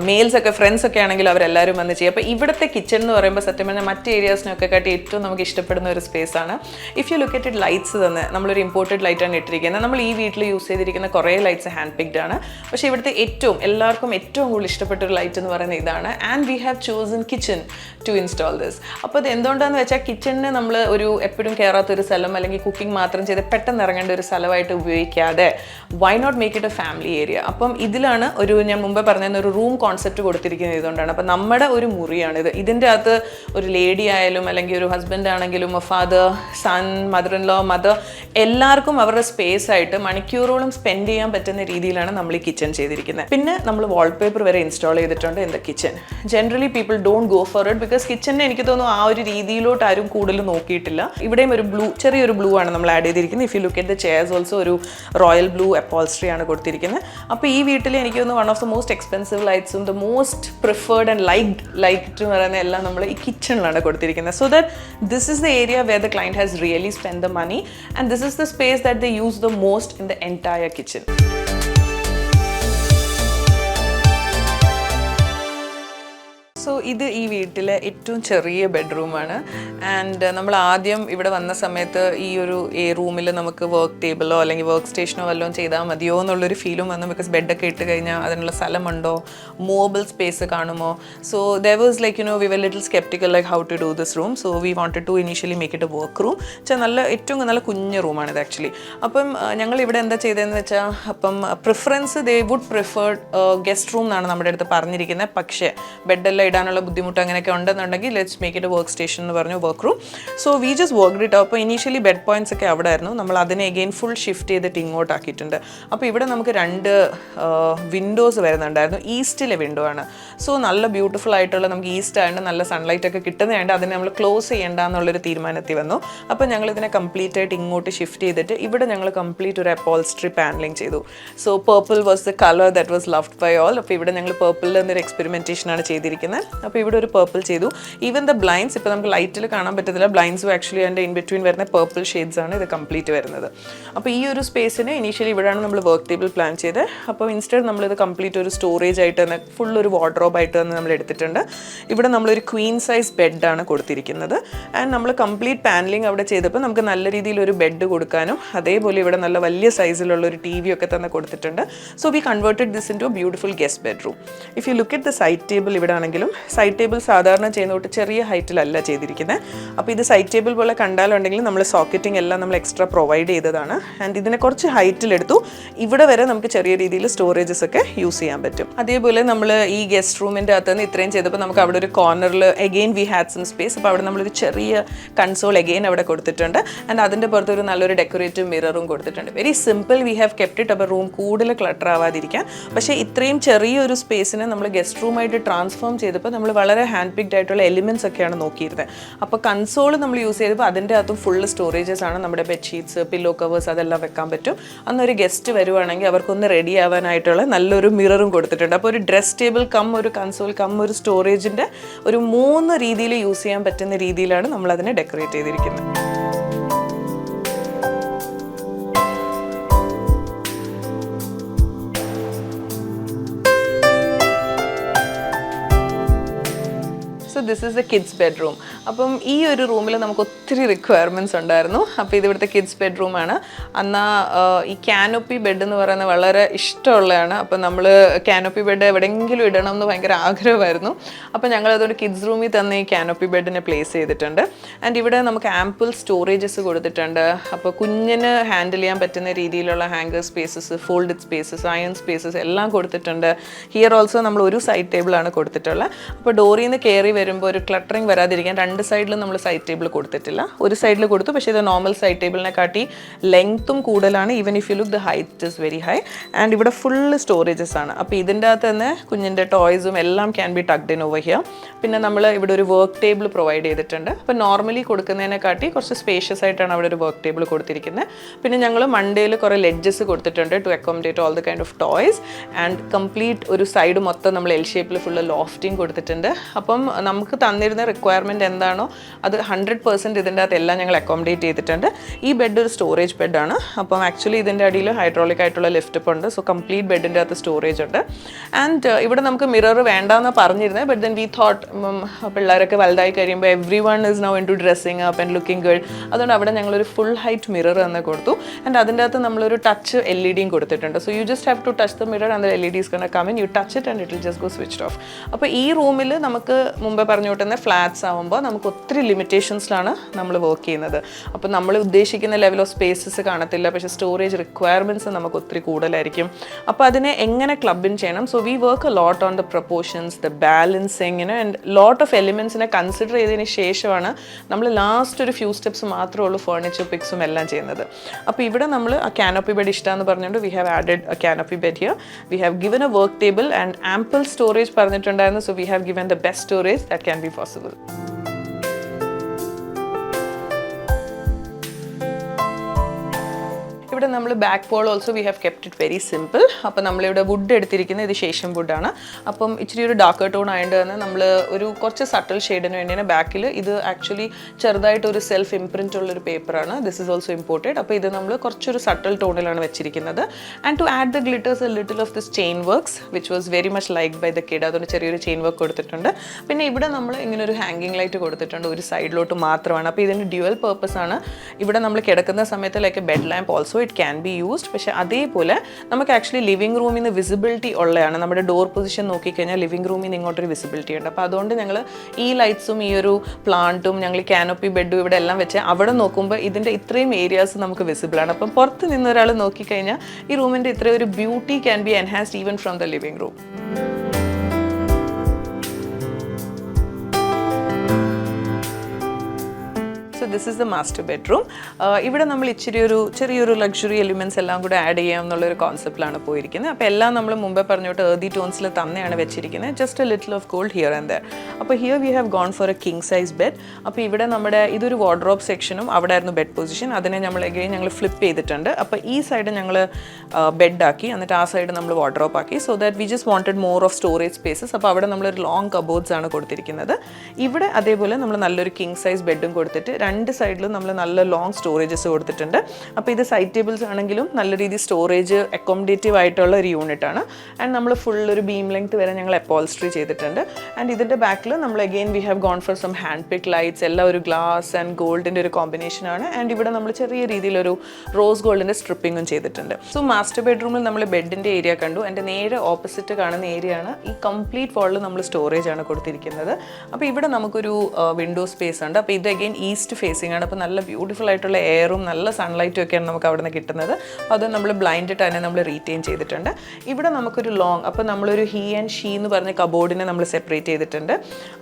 males ഒക്കെ ഫ്രണ്ട്സ് ഒക്കെ ആണെങ്കിൽ അവരെല്ലാവരും വന്ന് ചെയ്യും. അപ്പോൾ ഇവിടുത്തെ കിച്ചൺ എന്ന് പറയുമ്പോൾ സത്യം പറഞ്ഞാൽ മറ്റ് ഏരിയാസിനൊക്കെ കാട്ടി ഏറ്റവും നമുക്ക് ഇഷ്ടപ്പെടുന്ന ഒരു സ്പേസാണ്. If you look at it lights തന്നെ നമ്മളൊരു ഇമ്പോർട്ടഡ് ലൈറ്റാണ് ഇട്ടിരിക്കുന്നത്. നമ്മൾ ഈ വീട്ടിൽ യൂസ് ചെയ്തിരിക്കുന്ന കുറേ ലൈറ്റ്സ് ഹാൻഡ് പിക്ഡ് ആണ്. പക്ഷേ ഇവിടുത്തെ എല്ലാവർക്കും ഏറ്റവും കൂടുതൽ ഇഷ്ടപ്പെട്ട ഒരു ലൈറ്റ് എന്ന് പറയുന്നത് ഇതാണ്. And we have chosen kitchen to install this. അപ്പോൾ അത് എന്തുകൊണ്ടാണെന്ന് വെച്ചാൽ കിച്ചണിന് നമ്മൾ ഒരു എപ്പോഴും കയറാത്തൊരു സ്ഥലം അല്ലെങ്കിൽ കുക്കിംഗ് മാത്രം ചെയ്ത് പെട്ടെന്ന് ഇറങ്ങേണ്ട ഒരു സ്ഥലമായിട്ട് ഉപയോഗിക്കാതെ why not make it a family area. അപ്പം ഇതിലാണ് ഞാൻ മുമ്പേ പറഞ്ഞ ഒരു റൂം കോൺസെപ്റ്റ് കൊടുത്തിരിക്കുന്നത് ഇതുകൊണ്ടാണ്. അപ്പം നമ്മുടെ ഒരു മുറിയാണിത്. ഇതിൻ്റെ അകത്ത് ഒരു ലേഡി ആയാലും അല്ലെങ്കിൽ ഒരു ഹസ്ബൻഡ് ആണെങ്കിലും father, son, mother in law, mother എല്ലാവർക്കും അവരുടെ സ്പേസ് ആയിട്ട് മണിക്കൂറോളം സ്പെൻഡ് ചെയ്യാൻ പറ്റുന്ന രീതിയിലാണ് നമ്മൾ ഈ കിച്ചൺ ചെയ്തിരിക്കുന്നത്. പിന്നെ നമ്മൾ വാൾപേപ്പർ വരെ ഇൻസ്റ്റാൾ ചെയ്തിട്ടുണ്ട് in the kitchen. Generally people don't go for it because കിച്ചണിനെ എനിക്ക് തോന്നുന്നു ആ ഒരു രീതിയിലോട്ട് ആരും കൂടുതൽ നോക്കിയിട്ടില്ല. ഇവിടെയും ഒരു ചെറിയൊരു ബ്ലൂ ആണ് നമ്മൾ ആഡ് ചെയ്തിരിക്കുന്നത്. If you look at the chairs also ഒരു റോയൽ ബ്ലൂ അപ്പോൾസ്ട്രി ആണ് കൊടുത്തിരിക്കുന്നത്. അപ്പോൾ ഈ വീട്ടിൽ എനിക്ക് തോന്നുന്നു one of the most expensive ലൈറ്റ്സും the most preferred and light എന്ന് പറയുന്ന എല്ലാം നമ്മൾ ഈ കിച്ചണിലാണ് കൊടുത്തിരിക്കുന്നത്. So that this is the area where the client has really spend the money and this is the space that they use the most in the entire kitchen. So ഇത് ഈ വീട്ടിലെ ഏറ്റവും ചെറിയ ബെഡ്റൂമാണ്. ആൻഡ് നമ്മൾ ആദ്യം ഇവിടെ വന്ന സമയത്ത് ഈ ഒരു റൂമിൽ നമുക്ക് വർക്ക് ടേബിളോ അല്ലെങ്കിൽ വർക്ക് സ്റ്റേഷനോ വല്ലതും ചെയ്താൽ മതിയോ എന്നുള്ളൊരു ഫീലും വന്നു. ബിക്കോസ് ബെഡൊക്കെ ഇട്ട് കഴിഞ്ഞാൽ അതിനുള്ള സ്ഥലമുണ്ടോ, മൂവബിൾ സ്പേസ് കാണുമോ. So there was like we were little skeptical like how to do this room. So we wanted to initially make it a work room. ഏറ്റവും നല്ല കുഞ്ഞ് റൂമാണിത് ആക്ച്വലി. അപ്പം ഞങ്ങൾ ഇവിടെ എന്താ ചെയ്തതെന്ന് വെച്ചാൽ preference they would prefer guest room എന്നാണ് നമ്മുടെ അടുത്ത് പറഞ്ഞിരിക്കുന്നത്. പക്ഷേ ബെഡെല്ലാം ഇടാനുള്ള ബുദ്ധിമുട്ട് അങ്ങനെയൊക്കെ ഉണ്ടെന്നുണ്ടെങ്കിൽ let's make it work station എന്ന് പറഞ്ഞു work room. So we just worked it. അപ്പോൾ ഇനീഷ്യലി ബെഡ് പോയിന്റ്സ് ഒക്കെ അവിടെ ആയിരുന്നു. നമ്മൾ അതിനെ അഗെയിൻ ഫുൾ ഷിഫ്റ്റ് ചെയ്തിട്ട് ഇങ്ങോട്ട് ആക്കിയിട്ടുണ്ട്. അപ്പോൾ ഇവിടെ നമുക്ക് 2 വിൻഡോസ് വരുന്നുണ്ടായിരുന്നു. ഈസ്റ്റിലെ വിൻഡോ ആണ്. സോ നല്ല ബ്യൂട്ടിഫുൾ ആയിട്ടുള്ള നമുക്ക് ഈസ്റ്റ് ആയതുകൊണ്ട് നല്ല സൺലൈറ്റ് ഒക്കെ കിട്ടുന്നതുകൊണ്ട് അതിനെ നമ്മൾ ക്ലോസ് ചെയ്യേണ്ട എന്നുള്ളൊരു തീരുമാനത്തിൽ വന്നു. അപ്പോൾ ഞങ്ങൾ ഇതിനെ കംപ്ലീറ്റ് ആയിട്ട് ഇങ്ങോട്ട് ഷിഫ്റ്റ് ചെയ്തിട്ട് ഇവിടെ ഞങ്ങൾ കംപ്ലീറ്റ് ഒരു അപ്പോൾസ്ട്രി പാനലിംഗ് ചെയ്തു. So purple was the colour that was loved by all. അപ്പോൾ ഇവിടെ ഞങ്ങൾ പർപ്പിളിൽ നിന്നൊരു എക്സ്പെരിമെൻറ്റേഷൻ ആണ് ചെയ്തിരിക്കുന്നത്. അപ്പോൾ ഇവിടെ ഒരു പർപ്പിൾ ചെയ്തു. ഈവൻ ദ ബ്ലൈൻഡ്സ് ഇപ്പോൾ നമുക്ക് ലൈറ്റിൽ കാണാൻ പറ്റത്തില്ല. ബ്ലൈൻഡ്സും ആക്ച്വലി അതിൻ്റെ ഇൻ ബിറ്റ്വീൻ വരുന്ന പർപ്പിൾ ഷെയ്ഡ്സ് ആണ് ഇത് കംപ്ലീറ്റ് വരുന്നത്. അപ്പോൾ ഈ ഒരു സ്പേസിന് ഇനീഷ്യലി ഇവിടെയാണ് നമ്മൾ വർക്ക് ടേബിൾ പ്ലാൻ ചെയ്തത്. അപ്പോൾ ഇൻസ്റ്റഡ് നമ്മളിത് കംപ്ലീറ്റ് ഒരു സ്റ്റോറേജ് ആയിട്ട് തന്നെ ഫുൾ ഒരു വാർഡ്രോബ് ആയിട്ട് തന്നെ നമ്മൾ എടുത്തിട്ടുണ്ട്. ഇവിടെ നമ്മളൊരു ക്വീൻ സൈസ് ബെഡാണ് കൊടുത്തിരിക്കുന്നത്. ആൻഡ് നമ്മൾ കംപ്ലീറ്റ് പാനലിംഗ് അവിടെ ചെയ്തപ്പോൾ നമുക്ക് നല്ല രീതിയിൽ ഒരു ബെഡ് കൊടുക്കാനും അതേപോലെ ഇവിടെ നല്ല വലിയ സൈസിലുള്ള ഒരു TV ഒക്കെ തന്നെ കൊടുത്തിട്ടുണ്ട്. So we converted this into beautiful guest bedroom. If you look at the side table ഇവിടെ ആണെങ്കിലും സൈഡ് ടേബിൾ സാധാരണ ചെയ്യുന്നോട്ട് ചെറിയ ഹൈറ്റിലല്ല ചെയ്തിരിക്കുന്നത്. അപ്പോൾ ഇത് സൈഡ് ടേബിൾ പോലെ കണ്ടാലുണ്ടെങ്കിൽ നമ്മൾ സോക്കറ്റിംഗ് എല്ലാം നമ്മൾ എക്സ്ട്രാ പ്രൊവൈഡ് ചെയ്തതാണ്. ആൻഡ് ഇതിനെ കുറച്ച് ഹൈറ്റിലെടുത്തു. ഇവിടെ വരെ നമുക്ക് ചെറിയ രീതിയിൽ സ്റ്റോറേജസ് ഒക്കെ യൂസ് ചെയ്യാൻ പറ്റും. അതേപോലെ നമ്മൾ ഈ ഗസ്റ്റ് റൂമിൻ്റെ അകത്ത് നിന്ന് ഇത്രയും ചെയ്തപ്പോൾ നമുക്ക് അവിടെ ഒരു കോർണറിൽ again we had some space. അപ്പോൾ അവിടെ നമ്മളൊരു ചെറിയ കൺസോൾ അഗെയിൻ അവിടെ കൊടുത്തിട്ടുണ്ട്. ആൻഡ് അതിൻ്റെ പുറത്ത് ഒരു നല്ലൊരു ഡെക്കറേറ്റീവ് മിററും കൊടുത്തിട്ടുണ്ട്. Very simple V have kept it. അപ്പോൾ റൂം കൂടുതൽ ക്ലട്ടർ ആവാതിരിക്കാൻ. പക്ഷേ ഇത്രയും ചെറിയൊരു സ്പേസിനെ നമ്മൾ ഗസ്റ്റ് റൂമായിട്ട് ട്രാൻസ്ഫോം ചെയ്തപ്പോൾ നമ്മൾ വളരെ ഹാൻഡ് പിക്ഡ് ആയിട്ടുള്ള എലിമെൻറ്റ്സ് ഒക്കെയാണ് നോക്കിയിരുന്നത്. അപ്പോൾ കൺസോൾ നമ്മൾ യൂസ് ചെയ്തപ്പോൾ അതിൻ്റെ അകത്തും ഫുള്ള് സ്റ്റോറേജസ് ആണ്. നമ്മുടെ ബെഡ്ഷീറ്റ്സ്, പില്ലോ കവേഴ്സ് അതെല്ലാം വെക്കാൻ പറ്റും. അന്നൊരു ഗസ്റ്റ് വരുവാണെങ്കിൽ അവർക്കൊന്ന് റെഡി ആവാനായിട്ടുള്ള നല്ലൊരു മിററും കൊടുത്തിട്ടുണ്ട്. അപ്പോൾ ഒരു ഡ്രസ് ടേബിൾ കം ഒരു കൺസോൾ കം ഒരു സ്റ്റോറേജിൻ്റെ ഒരു 3 രീതിയിൽ യൂസ് ചെയ്യാൻ പറ്റുന്ന രീതിയിലാണ് നമ്മളതിനെ ഡെക്കറേറ്റ് ചെയ്തിരിക്കുന്നത്. So this is the kids bedroom. അപ്പം ഈ ഒരു റൂമിൽ നമുക്ക് ഒത്തിരി റിക്വയർമെൻറ്റ്സ് ഉണ്ടായിരുന്നു. അപ്പോൾ ഇത് ഇവിടുത്തെ കിഡ്സ് ബെഡ്റൂമാണ്. എന്നാൽ ഈ കാനോപ്പി ബെഡ് എന്ന് പറയുന്നത് വളരെ ഇഷ്ടമുള്ളതാണ്. അപ്പോൾ നമ്മൾ കാനോപ്പി ബെഡ് എവിടെയെങ്കിലും ഇടണം എന്ന് ഭയങ്കര ആഗ്രഹമായിരുന്നു. അപ്പോൾ ഞങ്ങൾ അതുകൊണ്ട് കിഡ്സ് റൂമിൽ തന്നെ ഈ കാനോപ്പി ബെഡിനെ പ്ലേസ് ചെയ്തിട്ടുണ്ട്. ആൻഡ് ഇവിടെ നമുക്ക് ആംപിൾ സ്റ്റോറേജസ് കൊടുത്തിട്ടുണ്ട്. അപ്പോൾ കുഞ്ഞിന് ഹാൻഡിൽ ചെയ്യാൻ പറ്റുന്ന രീതിയിലുള്ള hunger spaces, folded spaces, iron spaces എല്ലാം കൊടുത്തിട്ടുണ്ട്. ഹിയർ ഓൾസോ നമ്മൾ ഒരു സൈഡ് ടേബിളാണ് കൊടുത്തിട്ടുള്ളത്. അപ്പോൾ ഡോറിൽ നിന്ന് കയറി വരുമ്പോൾ ഒരു ക്ലട്ടറിങ് വരാതിരിക്കാൻ രണ്ട് സൈഡിലും നമ്മൾ സൈഡ് ടേബിൾ കൊടുത്തിട്ടില്ല. ഒരു സൈഡിൽ കൊടുത്തു, പക്ഷേ ഇത് നോർമൽ സൈഡ് ടേബിളിനെ കാട്ടി ലെങ്ത്തും കൂടുതലാണ്. Even if you look the height is very high. And ഇവിടെ ഫുള്ള് സ്റ്റോറേജസ് ആണ്. അപ്പോൾ ഇതിൻ്റെ അകത്ത് തന്നെ കുഞ്ഞിൻ്റെ ടോയ്സും എല്ലാം can be tucked in over here. പിന്നെ നമ്മൾ ഇവിടെ ഒരു വർക്ക് ടേബിൾ പ്രൊവൈഡ് ചെയ്തിട്ടുണ്ട്. അപ്പോൾ നോർമലി കൊടുക്കുന്നതിനെ കാട്ടി കുറച്ച് സ്പേഷ്യസ് ആയിട്ടാണ് അവിടെ ഒരു വർക്ക് ടേബിൾ കൊടുത്തിരിക്കുന്നത്. പിന്നെ ഞങ്ങൾ മണ്ടേയിൽ കുറേ ലെഡ്ജസ് കൊടുത്തിട്ടുണ്ട് to accommodate all the kind of toys. And complete ഒരു സൈഡ് മൊത്തം നമ്മൾ എൽ ഷേപ്പിൽ ഫുള്ള് ലോഫ്റ്റിംഗ് കൊടുത്തിട്ടുണ്ട്. അപ്പം നമുക്ക് തന്നിരുന്ന റിക്വയർമെൻറ്റ് എന്താണോ അത് 100% ഇതിൻ്റെ അകത്ത് എല്ലാം ഞങ്ങൾ അക്കോമഡേറ്റ് ചെയ്തിട്ടുണ്ട്. ഈ ബെഡ് ഒരു സ്റ്റോറേജ് ബെഡാണ്. അപ്പം ആക്ച്വലി ഇതിൻ്റെ അടിയിൽ ഹൈഡ്രോളിക് ആയിട്ടുള്ള ലിഫ്റ്റപ്പ് ഉണ്ട്. സോ കംപ്ലീറ്റ് ബെഡിൻ്റെ അകത്ത് സ്റ്റോറേജ് ഉണ്ട്. ആൻഡ് ഇവിടെ നമുക്ക് മിറർ വേണ്ടാന്ന് പറഞ്ഞിരുന്നത്, ബട്ട് ദെൻ വി തോട്ട് പിള്ളേരൊക്കെ വലുതായി കഴിയുമ്പോൾ everyone is now into dressing up and looking good. അതുകൊണ്ട് അവിടെ ഞങ്ങളൊരു ഫുൾ ഹൈറ്റ് മിറർ തന്നെ കൊടുത്തു. ആൻഡ് അതിൻ്റെ അകത്ത് നമ്മളൊരു ടച്ച് LED കൊടുത്തിട്ടുണ്ട്. So you just have to touch the mirror and the LED is gonna come in. You touch it and it will just go switched off. അപ്പോൾ ഈ റൂമിൽ നമുക്ക് മുമ്പേ പറഞ്ഞു വിട്ടുന്ന ഫ്ലാറ്റ്സ് ആകുമ്പോൾ നമുക്ക് ഒത്തിരി ലിമിറ്റേഷൻസിലാണ് നമ്മൾ വർക്ക് ചെയ്യുന്നത്. അപ്പോൾ നമ്മൾ ഉദ്ദേശിക്കുന്ന ലെവൽ ഓഫ് സ്പേസസ് കാണത്തില്ല, പക്ഷേ സ്റ്റോറേജ് റിക്വയർമെൻറ്റ്സ് നമുക്ക് ഒത്തിരി കൂടുതലായിരിക്കും. അപ്പോൾ അതിനെ എങ്ങനെ ക്ലബിൻ ചെയ്യണം? So we work a lot on the proportions, the balancing, and lot of എലിമെൻറ്റ്സിനെ കൺസിഡർ ചെയ്തതിന് ശേഷമാണ് നമ്മൾ ലാസ്റ്റ് ഒരു ഫ്യൂ സ്റ്റെപ്സ് മാത്രമേ ഉള്ളൂ ഫർണിച്ചർ പിക്സും എല്ലാം ചെയ്യുന്നത്. അപ്പോൾ ഇവിടെ നമ്മൾ ആ കാനോപ്പി ബെഡ് ഇഷ്ടമെന്ന് പറഞ്ഞുകൊണ്ട് V have added A canopy bed here. We have given a work table and ample storage പറഞ്ഞിട്ടുണ്ടായിരുന്നു. So we have given the best storage that can be possible. ഇവിടെ നമ്മൾ back pole also we have kept it very simple. അപ്പോൾ നമ്മളിവിടെ would എടുത്തിരിക്കുന്നത് ഇത് ശേഷം വുഡാണ്. അപ്പം ഇച്ചിരി ഒരു ഡാർക്കർ ടോൺ ആയതുകൊണ്ട് തന്നെ നമ്മൾ ഒരു കുറച്ച് സട്ടിൽ ഷെയ്ഡിന് വേണ്ടിയാണ് ബാക്കിൽ. ഇത് ആക്ച്വലി ചെറുതായിട്ട് ഒരു സെൽഫ് ഇംപ്രിൻ്റ് ഉള്ളൊരു പേപ്പറാണ്. This is also imported. അപ്പോൾ ഇത് നമ്മൾ കുറച്ചൊരു സട്ടിൽ ടോണിലാണ് വെച്ചിരിക്കുന്നത്. And to add the glitters a little of this chain works which was very much like by the kid. അതുകൊണ്ട് ചെറിയൊരു ചെയിൻ വർക്ക് കൊടുത്തിട്ടുണ്ട്. പിന്നെ ഇവിടെ നമ്മൾ ഇങ്ങനെ ഒരു ഹാങ്കിങ് ലൈറ്റ് കൊടുത്തിട്ടുണ്ട്, ഒരു സൈഡിലോട്ട് മാത്രമാണ്. അപ്പോൾ ഇതിന് ഡ്യുവൽ പർപ്പസ് ആണ്. ഇവിടെ നമ്മൾ കിടക്കുന്ന സമയത്ത് like A bed lamp also it can be used. പക്ഷേ അതേപോലെ നമുക്ക് ആക്ച്വലി ലിവിംഗ് റൂമിൽ നിന്ന് വിസിബിലിറ്റി ഉള്ളതാണ്. നമ്മുടെ ഡോർ പൊസിഷൻ നോക്കിക്കഴിഞ്ഞാൽ ലിവിംഗ് റൂമിൽ നിന്ന് ഇങ്ങോട്ടൊരു വിസിബിലിറ്റി ഉണ്ട്. അപ്പോൾ അതുകൊണ്ട് ഞങ്ങൾ ഈ ലൈറ്റ്സും ഈ ഒരു പ്ലാന്റും ഞങ്ങൾ കാനോപ്പി ബെഡും ഇവിടെ എല്ലാം വെച്ച് അവിടെ നോക്കുമ്പോൾ ഇതിൻ്റെ ഇത്രയും ഏരിയാസ് നമുക്ക് വിസിബിളാണ്. അപ്പം പുറത്ത് നിന്നൊരാൾ നോക്കിക്കഴിഞ്ഞാൽ ഈ റൂമിൻ്റെ ഇത്രയും ഒരു beauty can be enhanced even from the living room. So this is the master bedroom. ഇവിടെ നമ്മൾ ചെറിയൊരു ലക്ഷറി എലിമെൻറ്റ്സ് എല്ലാം കൂടെ ആഡ് ചെയ്യാം എന്നുള്ളൊരു കോൺസെപ്റ്റിലാണ് പോയിരിക്കുന്നത്. അപ്പോൾ എല്ലാം നമ്മൾ മുമ്പേ പറഞ്ഞോട്ട് എർതി ടോൺസിൽ തന്നെയാണ് വെച്ചിരിക്കുന്നത്. Just a little of gold here and there. അപ്പോൾ here we have gone for a king size bed. അപ്പോൾ ഇവിടെ നമ്മുടെ ഇതൊരു വാർഡ്രോബ് സെക്ഷനും അവിടെ ആയിരുന്നു ബെഡ് പൊസിഷൻ. അതിനെ ഞങ്ങൾ ഫ്ലിപ്പ് ചെയ്തിട്ടുണ്ട്. അപ്പോൾ ഈ സൈഡ് ഞങ്ങൾ ബെഡാക്കി, എന്നിട്ട് ആ സൈഡ് നമ്മൾ വാർഡ്രോബ് ആക്കി. So that we just wanted more of storage spaces. അപ്പോൾ അവിടെ നമ്മളൊരു ലോങ് കബോർഡ്സ് ആണ് കൊടുത്തിരിക്കുന്നത്. ഇവിടെ അതേപോലെ നമ്മൾ നല്ലൊരു കിങ് സൈസ് ബെഡും കൊടുത്തിട്ട് രണ്ട് സൈഡിലും നമ്മൾ നല്ല ലോങ് സ്റ്റോറേജസ് കൊടുത്തിട്ടുണ്ട്. അപ്പോൾ ഇത് സൈഡ് ടേബിൾസ് ആണെങ്കിലും നല്ല രീതിയിൽ സ്റ്റോറേജ് അക്കോമഡേറ്റീവ് ആയിട്ടുള്ള ഒരു യൂണിറ്റാണ്. ആൻഡ് നമ്മൾ ഫുൾ ഒരു ബീം ലെങ്ത് വരെ ഞങ്ങൾ അപ്പോൾസ്ട്രി ചെയ്തിട്ടുണ്ട്. ആൻഡ് ഇതിൻ്റെ ബാക്കിൽ നമ്മൾ again we have gone for some hand pick lights. എല്ലാം ഒരു ഗ്ലാസ് ആൻഡ് ഗോൾഡിൻ്റെ ഒരു കോമ്പിനേഷനാണ്. ആൻഡ് ഇവിടെ നമ്മൾ ചെറിയ രീതിയിലൊരു റോസ് ഗോൾഡിൻ്റെ സ്ട്രിപ്പിങ്ങും ചെയ്തിട്ടുണ്ട്. സോ മാസ്റ്റർ ബെഡ്റൂമിൽ നമ്മൾ ബെഡിൻ്റെ ഏരിയ കണ്ടു. എൻ്റെ നേരെ ഓപ്പോസിറ്റ് കാണുന്ന ഏരിയയാണ് ഈ കംപ്ലീറ്റ് വാളിൽ നമ്മൾ സ്റ്റോറേജ് ആണ് കൊടുത്തിരിക്കുന്നത്. അപ്പോൾ ഇവിടെ നമുക്കൊരു വിൻഡോ സ്പേസ് ഉണ്ട്. അപ്പോൾ ഇത് അഗെയിൻ ഈസ്റ്റ് ഫേസിംഗ് ആണ്. അപ്പോൾ നല്ല ബ്യൂട്ടിഫുൾ ആയിട്ടുള്ള എയറും നല്ല സൺലൈറ്റും ഒക്കെയാണ് നമുക്ക് അവിടെ നിന്ന് കിട്ടുന്നത്. അത് നമ്മൾ ബ്ലൈൻഡിട്ട് തന്നെ നമ്മൾ റീറ്റെയിൻ ചെയ്തിട്ടുണ്ട്. ഇവിടെ നമുക്കൊരു ലോങ്, അപ്പോൾ നമ്മളൊരു ഹി ആൻഡ് ഷീ എന്ന് പറഞ്ഞ കബോർഡിനെ നമ്മൾ സെപ്പറേറ്റ് ചെയ്തിട്ടുണ്ട്.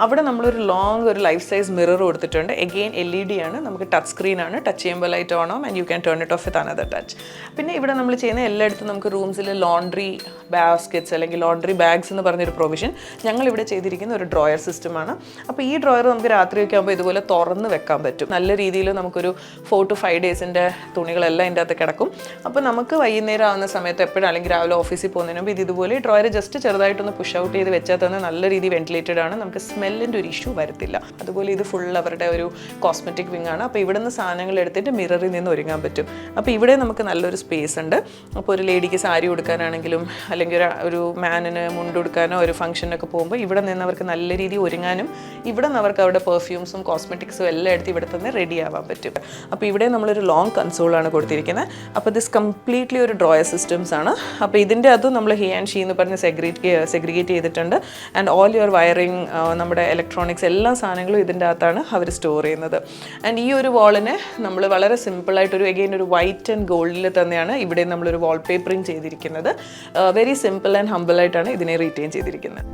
അവിടെ നമ്മളൊരു ലോങ് ഒരു ലൈഫ് സൈസ് മിറർ കൊടുത്തിട്ടുണ്ട്. എഗെയിൻ LED ആണ്, നമുക്ക് ടച്ച് സ്ക്രീൻ ആണ്. ടച്ച് ചെയ്യുമ്പോൾ ലൈറ്റ് ഓൺ ആവും and you can turn it off with another touch. പിന്നെ ഇവിടെ നമ്മൾ ചെയ്യുന്ന എല്ലായിടത്തും നമുക്ക് റൂംസിൽ ലോണ്ട്രി ബാസ്ക്കറ്റ്സ് അല്ലെങ്കിൽ ലോണ്ട്രി ബാഗ്സ് എന്ന് പറഞ്ഞൊരു പ്രൊവിഷൻ ഞങ്ങളിവിടെ ചെയ്തിരിക്കുന്ന ഒരു ഡ്രോയർ സിസ്റ്റമാണ്. അപ്പോൾ ഈ ഡ്രോയർ നമുക്ക് രാത്രിയൊക്കെ ആകുമ്പോൾ ഇതുപോലെ തുറന്ന് വെക്കാൻ പറ്റും. നല്ല രീതിയിൽ നമുക്കൊരു 4 to 5 ഡേയ്സിൻ്റെ തുണികളെല്ലാം ഇതിൻ്റെ അകത്ത് കിടക്കും. അപ്പോൾ നമുക്ക് വൈകുന്നേരം ആവുന്ന സമയത്ത് എപ്പോഴും അല്ലെങ്കിൽ രാവിലെ ഓഫീസിൽ പോകുന്നതിന് മുമ്പ് ഇതുപോലെ ഡ്രോയർ ജസ്റ്റ് ചെറുതായിട്ടൊന്ന് പുഷ് ഔട്ട് ചെയ്ത് വെച്ചാൽ തന്നെ നല്ല രീതിയിൽ വെന്റിലേറ്റഡ് ആണ്. നമുക്ക് സ്മെല്ലിൻ്റെ ഒരു ഇഷ്യൂ വരത്തില്ല. അതുപോലെ ഇത് ഫുൾ അവരുടെ ഒരു കോസ്മെറ്റിക് വിങ് ആണ്. അപ്പോൾ ഇവിടെ നിന്ന് സാധനങ്ങൾ എടുത്തിട്ട് മിററിൽ നിന്ന് ഒരുങ്ങാൻ പറ്റും. അപ്പോൾ ഇവിടെ നമുക്ക് നല്ലൊരു സ്പേസ് ഉണ്ട്. അപ്പോൾ ഒരു ലേഡിക്ക് സാരി കൊടുക്കാനാണെങ്കിലും അല്ലെങ്കിൽ ഒരു മാനിന് മുണ്ടെടുക്കാനോ ഒരു ഫംഗ്ഷനൊക്കെ പോകുമ്പോൾ ഇവിടെ നിന്ന് അവർക്ക് നല്ല രീതിയിൽ ഒരുങ്ങാനും ഇവിടെ നിന്ന് അവർക്ക് അവരുടെ പെർഫ്യൂംസും കോസ്മെറ്റിക്സും എല്ലാം എടുത്ത് ഇവിടെ തന്നെ റെഡി ആവാൻ പറ്റും. അപ്പോൾ ഇവിടെ നമ്മളൊരു ലോങ് കൺസോളാണ് കൊടുത്തിരിക്കുന്നത്. അപ്പോൾ ദിസ് കംപ്ലീറ്റ്ലി ഒരു ഡ്രോയർ സിസ്റ്റംസ് ആണ്. അപ്പോൾ ഇതിൻ്റെ അതും നമ്മൾ ഹി ആൻഡ് ഷീ എന്ന് പറഞ്ഞ് സെഗ്രിഗേറ്റ് ചെയ്തിട്ടുണ്ട്. ആൻഡ് ഓൾ യുവർ വയറിങ്, നമ്മുടെ ഇലക്ട്രോണിക്സ് എല്ലാ സാധനങ്ങളും ഇതിൻ്റെ അകത്താണ് അവർ സ്റ്റോർ ചെയ്യുന്നത്. ആൻഡ് ഈ ഒരു വാളിനെ നമ്മൾ വളരെ സിമ്പിളായിട്ടൊരു ഒരു വൈറ്റ് ആൻഡ് ഗോൾഡിൽ തന്നെയാണ് ഇവിടെ നമ്മളൊരു വാൾപേപ്പറിങ് ചെയ്തിരിക്കുന്നത്. വെരി സിമ്പിൾ ആൻഡ് ഹംബിളായിട്ടാണ് ഇതിനെ റീറ്റെയിൻ ചെയ്തിരിക്കുന്നത്.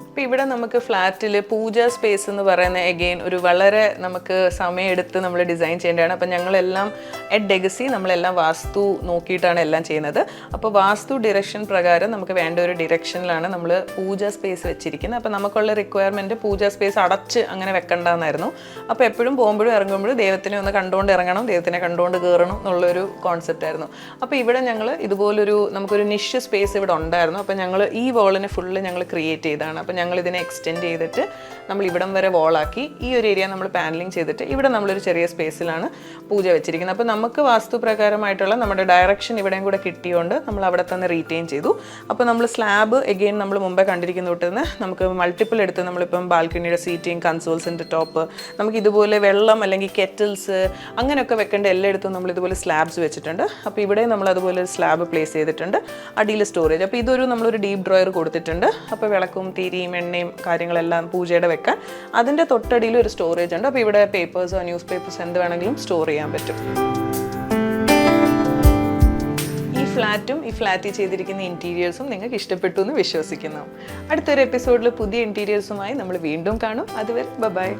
അപ്പോൾ ഇവിടെ നമുക്ക് ഫ്ലാറ്റിൽ പൂജ സ്പേസ് എന്ന് പറയുന്ന ഒരു വളരെ നമുക്ക് സമയമെടുത്ത് നമ്മൾ ഡിസൈൻ ചെയ്യേണ്ടതാണ്. അപ്പോൾ ഞങ്ങളെല്ലാം അറ്റ് ഡെഗസി നമ്മളെല്ലാം വാസ്തു നോക്കിയിട്ടാണ് എല്ലാം ചെയ്യുന്നത്. അപ്പോൾ വാസ്തു ഡിറക്ഷൻ പ്രകാരം നമുക്ക് വേണ്ട ഒരു ഡിറക്ഷനിലാണ് നമ്മൾ പൂജ സ്പേസ് വെച്ചിരിക്കുന്നത്. അപ്പോൾ നമുക്കുള്ള റിക്വയർമെൻറ്റ് പൂജ സ്പേസ് അടച്ച് അങ്ങനെ വെക്കണ്ടെന്നായിരുന്നു. അപ്പോൾ എപ്പോഴും പോകുമ്പോഴും ഇറങ്ങുമ്പോഴും ദൈവത്തിനെ ഒന്ന് കണ്ടുകൊണ്ട് ഇറങ്ങണം, ദൈവത്തിനെ കണ്ടുകൊണ്ട് കയറണം എന്നുള്ളൊരു കോൺസെപ്റ്റ് ആയിരുന്നു. അപ്പോൾ ഇവിടെ ഞങ്ങൾ ഇതുപോലൊരു നമുക്കൊരു നിഷ് സ്പേസ് ഇവിടെ ഉണ്ടായിരുന്നു. അപ്പോൾ ഞങ്ങൾ ഈ വോളിനെ ഫുള്ള് ഞങ്ങൾ ക്രിയേറ്റ് ചെയ്തതാണ്. അപ്പോൾ ഞങ്ങൾ ഇതിനെ എക്സ്റ്റെൻഡ് ചെയ്തിട്ട് നമ്മൾ ഇവിടം വരെ വോളാക്കി ഈ ഒരു ഏരിയ നമ്മൾ പാനലിങ് ചെയ്തിട്ട് ഇവിടെ നമ്മളൊരു ചെറിയ സ്പേസിലാണ് പൂജ വെച്ചിരിക്കുന്നത്. അപ്പോൾ നമുക്ക് വാസ്തുപ്രകാരമായിട്ടുള്ള നമ്മുടെ ഡയറക്ഷൻ ഇവിടെയും കൂടെ കിട്ടിയോണ്ട് നമ്മൾ അവിടെ തന്നെ റീറ്റെയിൻ ചെയ്തു. അപ്പോൾ നമ്മൾ സ്ലാബ് നമ്മൾ മുമ്പേ കണ്ടിരിക്കുന്ന തൊട്ട് തന്നെ നമുക്ക് മൾട്ടിപ്പിൾ എടുത്ത് നമ്മളിപ്പം ബാൽക്കണിയുടെ സീറ്റിംഗ്, കൺസോൾസിൻ്റെ ടോപ്പ്, നമുക്ക് ഇതുപോലെ വെള്ളം അല്ലെങ്കിൽ കെറ്റിൽസ് അങ്ങനെയൊക്കെ വെക്കേണ്ട എല്ലായിടത്തും നമ്മൾ ഇതുപോലെ സ്ലാബ്സ് വെച്ചിട്ടുണ്ട്. അപ്പോൾ ഇവിടെ നമ്മൾ അതുപോലെ ഒരു സ്ലാബ് പ്ലേസ് ചെയ്തിട്ടുണ്ട്. അടിയിൽ സ്റ്റോറേജ്. അപ്പോൾ ഇതൊരു നമ്മളൊരു ഡീപ്പ് ഡ്രോയർ കൊടുത്തിട്ടുണ്ട്. അപ്പോൾ വിളക്കും തിരിയും എണ്ണയും കാര്യങ്ങളെല്ലാം പൂജയുടെ വെക്കാൻ. അതിൻ്റെ തൊട്ടടിയിൽ ഒരു സ്റ്റോറേജ് ഉണ്ട്. അപ്പോൾ ഇവിടെ പേപ്പേഴ്സോ ന്യൂസ് പേപ്പേഴ്സ് എന്ത് വേണമെങ്കിലും സ്റ്റോർ ചെയ്യാൻ പറ്റും. ഈ ഫ്ലാറ്റിൽ ചെയ്തിരിക്കുന്ന ഇൻറ്റീരിയേഴ്സും നിങ്ങൾക്ക് ഇഷ്ടപ്പെട്ടു എന്ന് വിശ്വസിക്കുന്നു. അടുത്തൊരു എപ്പിസോഡിൽ പുതിയ ഇൻറ്റീരിയേഴ്സുമായി നമ്മൾ വീണ്ടും കാണും. അതുവരെ ബൈ.